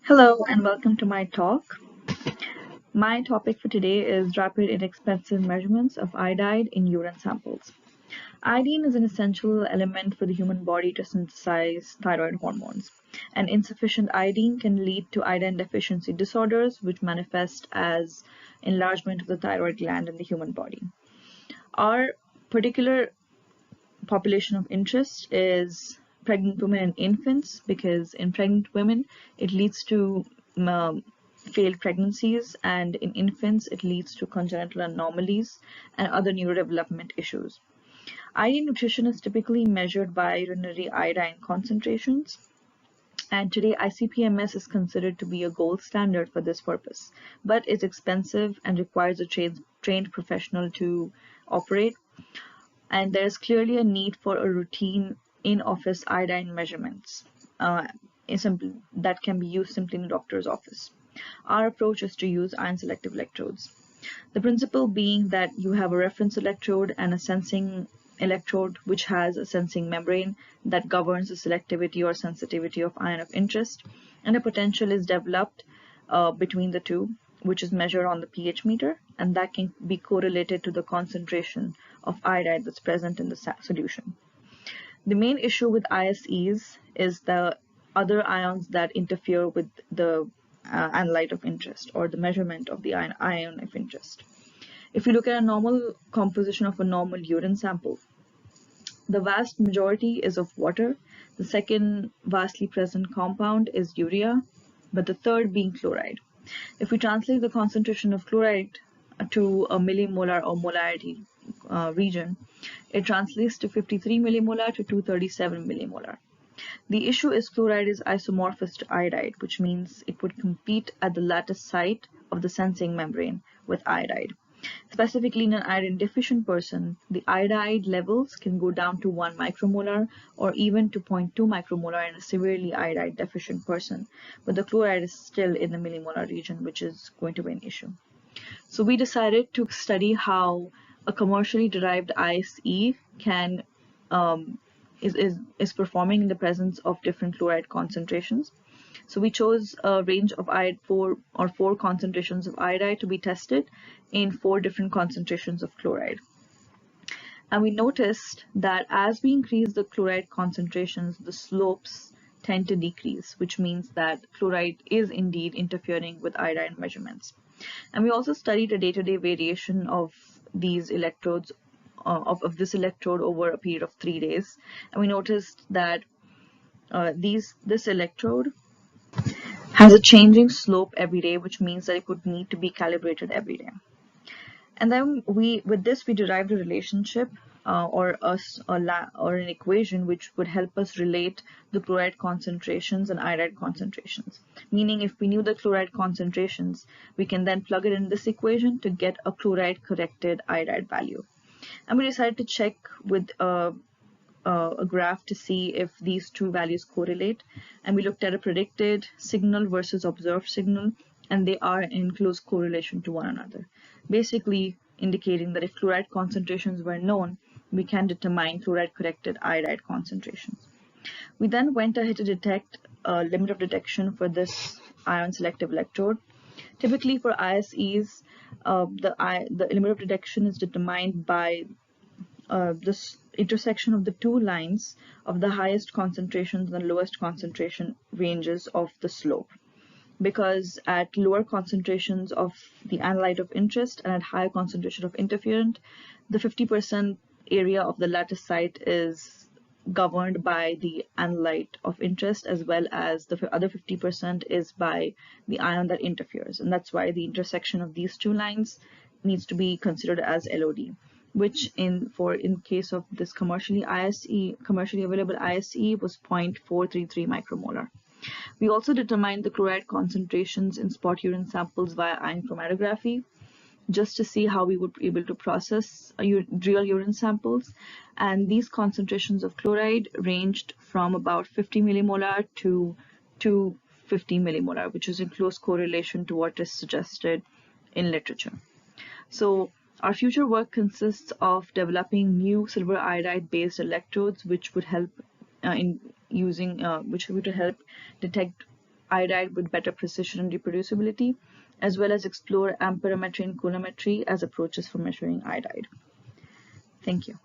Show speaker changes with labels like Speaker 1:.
Speaker 1: Hello and welcome to my talk. My topic for today is rapid inexpensive measurements of iodide in urine samples. Iodine is an essential element for the human body to synthesize thyroid hormones, and insufficient iodine can lead to iodine deficiency disorders, which manifest as enlargement of the thyroid gland in the human body. Our particular population of interest is pregnant women and infants, because in pregnant women it leads to failed pregnancies, and in infants it leads to congenital anomalies and other neurodevelopment issues. Iodine nutrition is typically measured by urinary iodine concentrations, and today ICP-MS is considered to be a gold standard for this purpose, but it's expensive and requires a trained professional to operate, and there's clearly a need for a routine in-office iodine measurements that can be used simply in a doctor's office. Our approach is to use ion selective electrodes. The principle being that you have a reference electrode and a sensing electrode which has a sensing membrane that governs the selectivity or sensitivity of ion of interest, and a potential is developed between the two, which is measured on the pH meter, and that can be correlated to the concentration of iodide that's present in the solution. The main issue with ISEs is the other ions that interfere with the analyte of interest, or the measurement of the ion of interest. If you look at a normal composition of a normal urine sample, the vast majority is of water. The second vastly present compound is urea, but the third being chloride. If we translate the concentration of chloride to a millimolar or molarity region, it translates to 53 millimolar to 237 millimolar. The issue is chloride is isomorphous to iodide, which means it would compete at the lattice site of the sensing membrane with iodide. Specifically, in an iodine deficient person, the iodide levels can go down to 1 micromolar or even to 0.2 micromolar in a severely iodide deficient person, but the chloride is still in the millimolar region, which is going to be an issue. So we decided to study how a commercially derived ISE can is performing in the presence of different chloride concentrations. So we chose a range of four concentrations of iodide to be tested in 4 different concentrations of chloride. And we noticed that as we increase the chloride concentrations, the slopes tend to decrease, which means that chloride is indeed interfering with iodine measurements. And we also studied a day-to-day variation of these electrodes, of this electrode over a period of 3 days. And we noticed that this electrode has a changing slope every day, which means that it would need to be calibrated every day. And then with this we derived a relationship or an equation which would help us relate the chloride concentrations and iodide concentrations. Meaning, if we knew the chloride concentrations, we can then plug it in this equation to get a chloride corrected iodide value. And we decided to check with a graph to see if these two values correlate, and we looked at a predicted signal versus observed signal, and they are in close correlation to one another, basically indicating that if chloride concentrations were known, we can determine chloride corrected iodide concentrations. We then went ahead to detect a limit of detection for this ion selective electrode. Typically for ISEs, the limit of detection is determined by this intersection of the two lines of the highest concentrations and the lowest concentration ranges of the slope. Because at lower concentrations of the analyte of interest and at higher concentration of interferent, the 50% area of the lattice site is governed by the analyte of interest, as well as the other 50% is by the ion that interferes. And that's why the intersection of these two lines needs to be considered as LOD, which in case of this commercially available ISE was 0.433 micromolar. We also determined the chloride concentrations in spot urine samples via ion chromatography, just to see how we would be able to process real urine samples. And these concentrations of chloride ranged from about 50 millimolar to 250 millimolar, which is in close correlation to what is suggested in literature. So our future work consists of developing new silver iodide based electrodes which would help which would help detect iodide with better precision and reproducibility, as well as explore amperometry and coulometry as approaches for measuring iodide. Thank you.